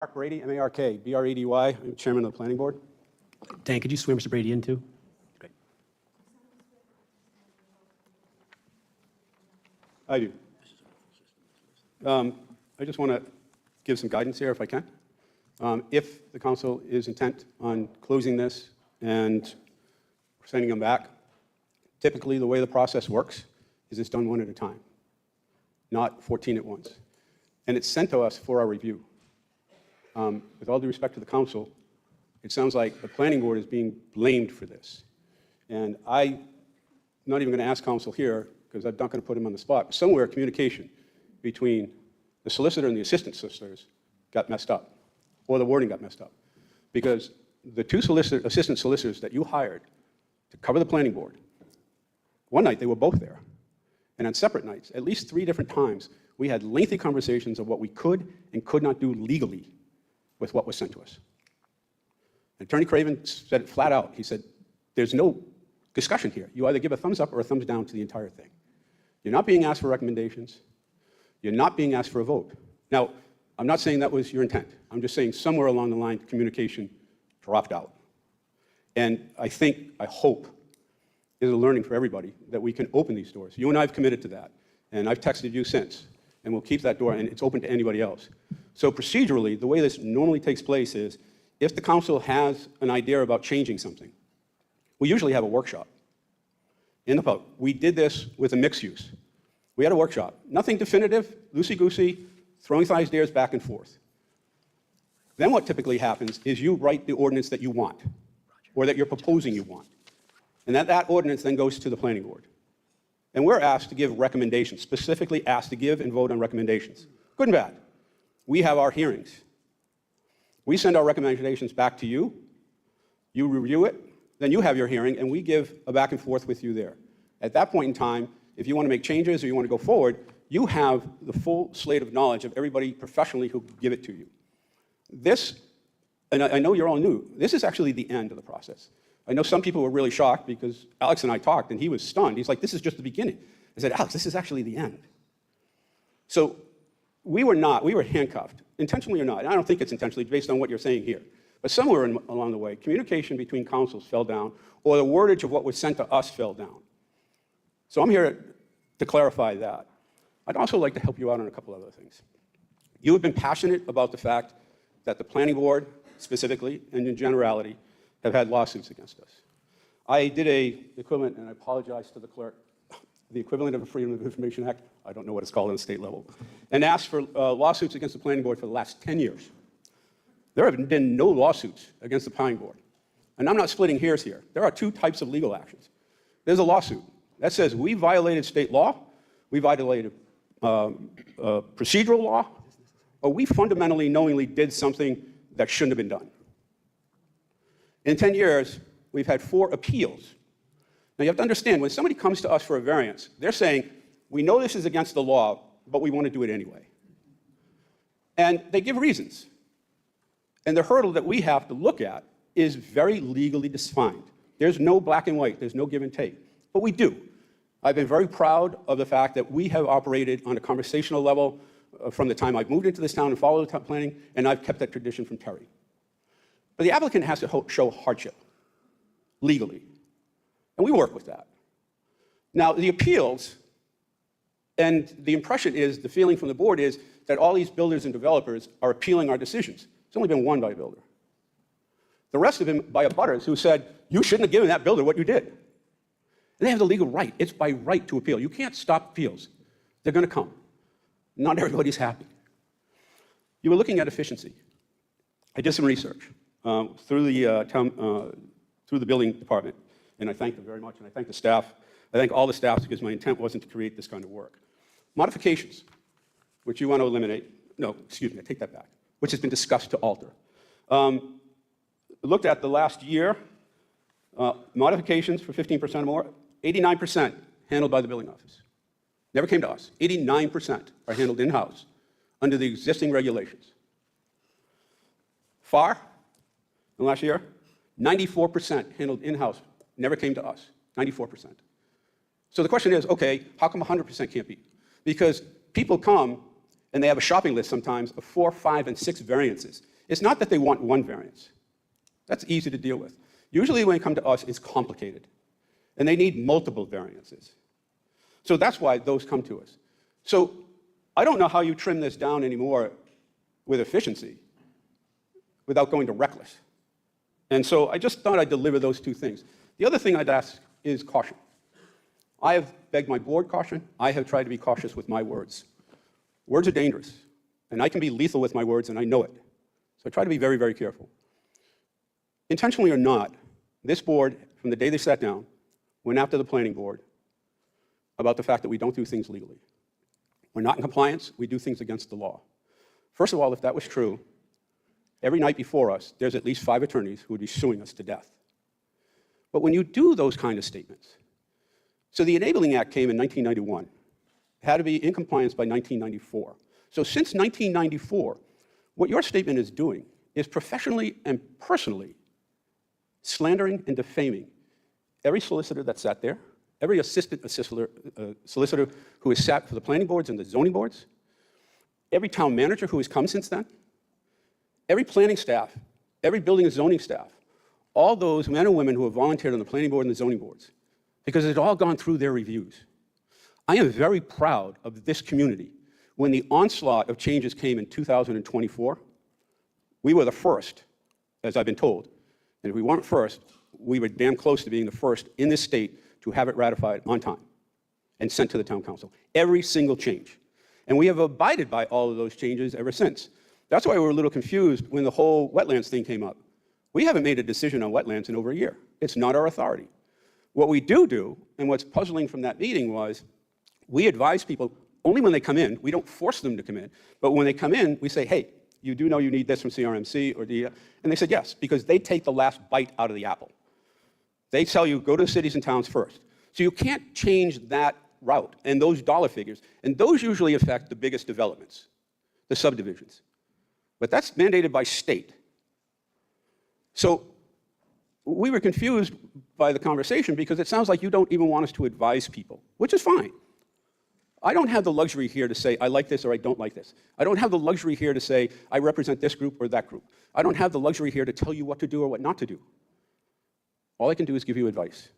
Mark Brady, M-A-R-K, B-R-E-D-Y. I'm chairman of the planning board. Dan, could you swear Mr. Brady in too? Great. I do. I just want to give some guidance here if I can. If the council is intent on closing this and sending them back, typically the way the process works is it's done one at a time, not 14 at once. And it's sent to us for our review. With all due respect to the council, it sounds like the planning board is being blamed for this. And I'm not even going to ask council here, because I'm not going to put him on the spot, but somewhere communication between the solicitor and the assistant solicitors got messed up, or the wording got messed up. Because the two assistant solicitors that you hired to cover the planning board, one night they were both there. And on separate nights, at least 3 different times, we had lengthy conversations of what we could and could not do legally with what was sent to us. And Attorney Craven said it flat out. He said, there's no discussion here. You either give a thumbs up or a thumbs down to the entire thing. You're not being asked for recommendations. You're not being asked for a vote. Now, I'm not saying that was your intent. I'm just saying somewhere along the line, communication dropped out. And I hope, is a learning for everybody that we can open these doors. You and I have committed to that. And I've texted you since. And we'll keep that door, and it's open to anybody else. So procedurally, the way this normally takes place is, if the council has an idea about changing something, we usually have a workshop. In the public, we did this with a mixed use. We had a workshop. Nothing definitive, loosey-goosey, throwing ideas back and forth. Then what typically happens is you write the ordinance that you want, or that you're proposing you want. And that ordinance then goes to the planning board. And we're asked to give recommendations, specifically asked to give and vote on recommendations. Good and bad. We have our hearings. We send our recommendations back to you. You review it. Then you have your hearing, and we give a back and forth with you there. At that point in time, if you want to make changes or you want to go forward, you have the full slate of knowledge of everybody professionally who give it to you. This, and I know you're all new, this is actually the end of the process. I know some people were really shocked because Alex and I talked, and he was stunned. He's like, this is just the beginning. I said, Alex, this is actually the end. So we were handcuffed, intentionally or not. I don't think it's intentionally based on what you're saying here. But somewhere along the way, communication between councils fell down, or the wordage of what was sent to us fell down. So I'm here to clarify that. I'd also like to help you out on a couple other things. You have been passionate about the fact that the planning board, specifically, and in generality, have had lawsuits against us. I did the equivalent, and I apologize to the clerk, the equivalent of a Freedom of Information Act, I don't know what it's called on the state level, and asked for lawsuits against the planning board for the last 10 years. There have been no lawsuits against the planning board. And I'm not splitting hairs here. There are 2 types of legal actions. There's a lawsuit that says we violated state law, we violated procedural law, or we fundamentally, knowingly did something that shouldn't have been done. In 10 years, we've had 4 appeals. Now, you have to understand, when somebody comes to us for a variance, they're saying, we know this is against the law, but we want to do it anyway. And they give reasons. And the hurdle that we have to look at is very legally defined. There's no black and white. There's no give and take. But we do. I've been very proud of the fact that we have operated on a conversational level from the time I've moved into this town and followed the planning, and I've kept that tradition from Terry. But the applicant has to show hardship, legally. And we work with that. Now, the appeals, and the impression is, the feeling from the board is, that all these builders and developers are appealing our decisions. It's only been one by a builder. The rest of them by abutters who said, you shouldn't have given that builder what you did. And they have the legal right. It's by right to appeal. You can't stop appeals. They're going to come. Not everybody's happy. You were looking at efficiency. I did some research through the building department, and I thank them very much, and I thank the staff. I thank all the staff because my intent wasn't to create this kind of work. Modifications, which you want to eliminate. No, excuse me, I take that back. Which has been discussed to alter. Looked at the last year, modifications for 15% or more, 89% handled by the building office. Never came to us. 89% are handled in-house under the existing regulations. FAR, in the last year, 94% handled in-house, never came to us, 94%. So the question is, okay, how come 100% can't be? Because people come and they have a shopping list sometimes of 4, 5, and 6 variances. It's not that they want one variance. That's easy to deal with. Usually when they come to us, it's complicated, and they need multiple variances. So that's why those come to us. So I don't know how you trim this down anymore with efficiency without going to reckless. And so I just thought I'd deliver those two things. The other thing I'd ask is caution. I have begged my board caution. I have tried to be cautious with my words. Words are dangerous, and I can be lethal with my words, and I know it. So I try to be very, very careful. Intentionally or not, this board, from the day they sat down, went after the planning board about the fact that we don't do things legally. We're not in compliance, we do things against the law. First of all, if that was true, every night before us, there's at least 5 attorneys who would be suing us to death. But when you do those kind of statements, so the Enabling Act came in 1991, it had to be in compliance by 1994. So since 1994, what your statement is doing is professionally and personally slandering and defaming every solicitor that sat there, every assistant solicitor who has sat for the planning boards and the zoning boards, every town manager who has come since then, every planning staff, every building and zoning staff, all those men and women who have volunteered on the planning board and the zoning boards, because it's all gone through their reviews. I am very proud of this community. When the onslaught of changes came in 2024, we were the first, as I've been told. And if we weren't first, we were damn close to being the first in this state to have it ratified on time and sent to the town council. Every single change. And we have abided by all of those changes ever since. That's why we were a little confused when the whole wetlands thing came up. We haven't made a decision on wetlands in over a year. It's not our authority. What we do, and what's puzzling from that meeting was, we advise people only when they come in. We don't force them to come in, but when they come in, we say, hey, you do know you need this from CRMC or the, and they said yes, because they take the last bite out of the apple. They tell you, go to the cities and towns first. So you can't change that route and those dollar figures, and those usually affect the biggest developments, the subdivisions. But that's mandated by state. So we were confused by the conversation because it sounds like you don't even want us to advise people, which is fine. I don't have the luxury here to say, I like this or I don't like this. I don't have the luxury here to say, I represent this group or that group. I don't have the luxury here to tell you what to do or what not to do. All I can do is give you advice.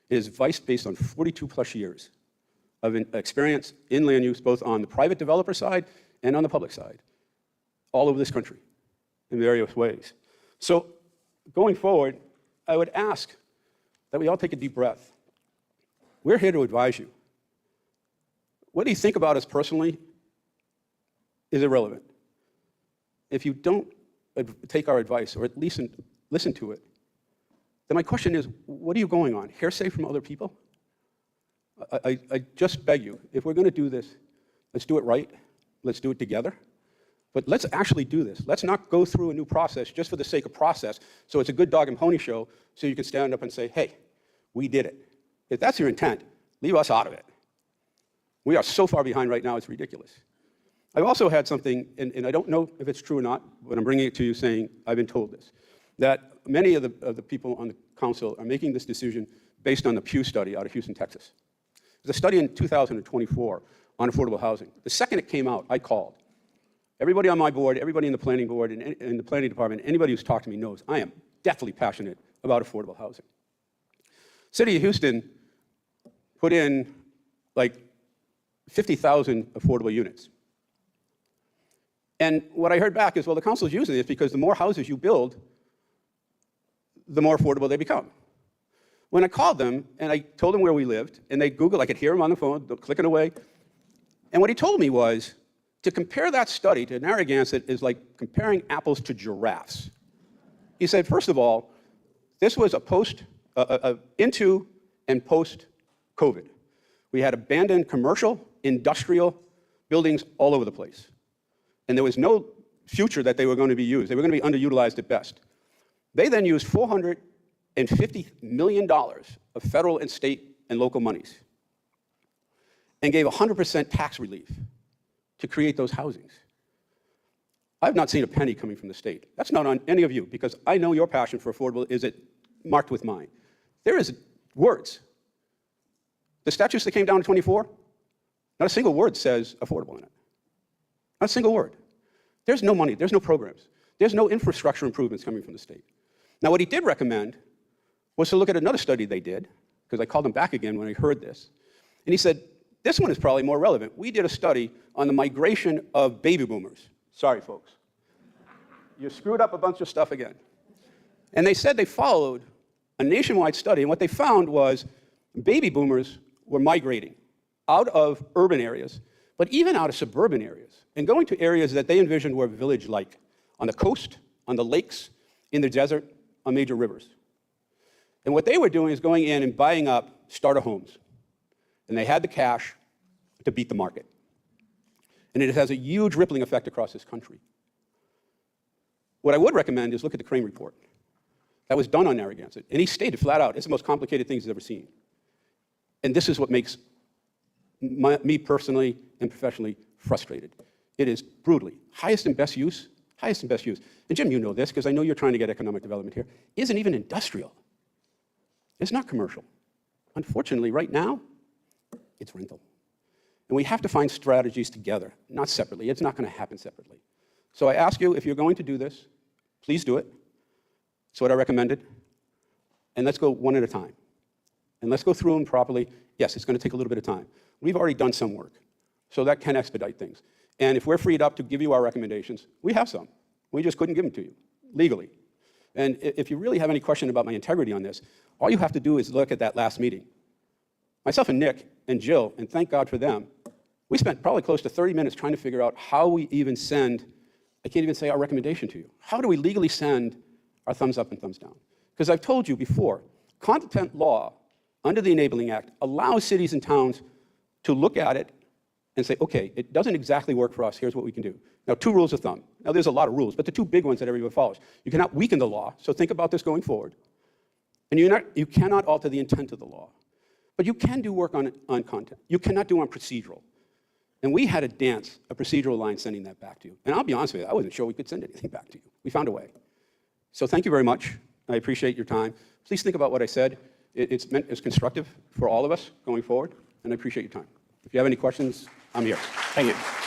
It is advice based on 42 plus years of experience in land use, both on the private developer side and on the public side, all over this country in various ways. So going forward, I would ask that we all take a deep breath. We're here to advise you. What do you think about us personally is irrelevant. If you don't take our advice, or at least listen to it, then my question is, what are you going on? Hearsay from other people? I just beg you, if we're going to do this, let's do it right. Let's do it together. But let's actually do this. Let's not go through a new process just for the sake of process, so it's a good dog and pony show, so you can stand up and say, hey, we did it. If that's your intent, leave us out of it. We are so far behind right now, it's ridiculous. I've also had something, and I don't know if it's true or not, but I'm bringing it to you saying I've been told this, that many of the people on the council are making this decision based on the Pew study out of Houston, Texas. There's a study in 2024 on affordable housing. The second it came out, I called. Everybody on my board, everybody in the planning board, and in the planning department, anybody who's talked to me knows I am deathly passionate about affordable housing. City of Houston put in like 50,000 affordable units. And what I heard back is, well, the council's using this because the more houses you build, the more affordable they become. When I called them and I told them where we lived, and they Googled, I could hear them on the phone, clicking away. And what he told me was, to compare that study to Narragansett is like comparing apples to giraffes. He said, first of all, this was into and post-COVID. We had abandoned commercial, industrial buildings all over the place. And there was no future that they were going to be used. They were going to be underutilized at best. They then used $450 million of federal and state and local monies and gave 100% tax relief to create those housings. I've not seen a penny coming from the state. That's not on any of you, because I know your passion for affordable is marked with mine. There is words. The statutes that came down in 24, not a single word says affordable in it. Not a single word. There's no money, there's no programs, there's no infrastructure improvements coming from the state. Now, what he did recommend was to look at another study they did, because I called him back again when I heard this. And he said, this one is probably more relevant. We did a study on the migration of baby boomers. Sorry, folks. You screwed up a bunch of stuff again. And they said they followed a nationwide study, and what they found was baby boomers were migrating out of urban areas, but even out of suburban areas, and going to areas that they envisioned were village-like, on the coast, on the lakes, in the desert, on major rivers. And what they were doing is going in and buying up starter homes. And they had the cash to beat the market. And it has a huge rippling effect across this country. What I would recommend is look at the Crane report. That was done on Narragansett. And he stated flat out, it's the most complicated thing he's ever seen. And this is what makes me personally and professionally frustrated. It is brutally highest and best use, highest and best use. And Jim, you know this, because I know you're trying to get economic development here, isn't even industrial. It's not commercial. Unfortunately, right now, it's rental. And we have to find strategies together, not separately. It's not going to happen separately. So I ask you, if you're going to do this, please do it. That's what I recommended. And let's go one at a time. And let's go through them properly. Yes, it's going to take a little bit of time. We've already done some work, so that can expedite things. And if we're freed up to give you our recommendations, we have some. We just couldn't give them to you, legally. And if you really have any question about my integrity on this, all you have to do is look at that last meeting. Myself and Nick and Jill, and thank God for them, we spent probably close to 30 minutes trying to figure out how we even send, I can't even say our recommendation to you. How do we legally send our thumbs up and thumbs down? Because I've told you before, content law under the Enabling Act allows cities and towns to look at it and say, okay, it doesn't exactly work for us, here's what we can do. Now, 2 rules of thumb. Now, there's a lot of rules, but the 2 big ones that everyone follows. You cannot weaken the law, so think about this going forward. And you cannot alter the intent of the law. But you can do work on content. You cannot do on procedural. And we had to dance a procedural line sending that back to you. And I'll be honest with you, I wasn't sure we could send anything back to you. We found a way. So thank you very much. I appreciate your time. Please think about what I said. It's meant as constructive for all of us going forward, and I appreciate your time. If you have any questions, I'm here. Thank you.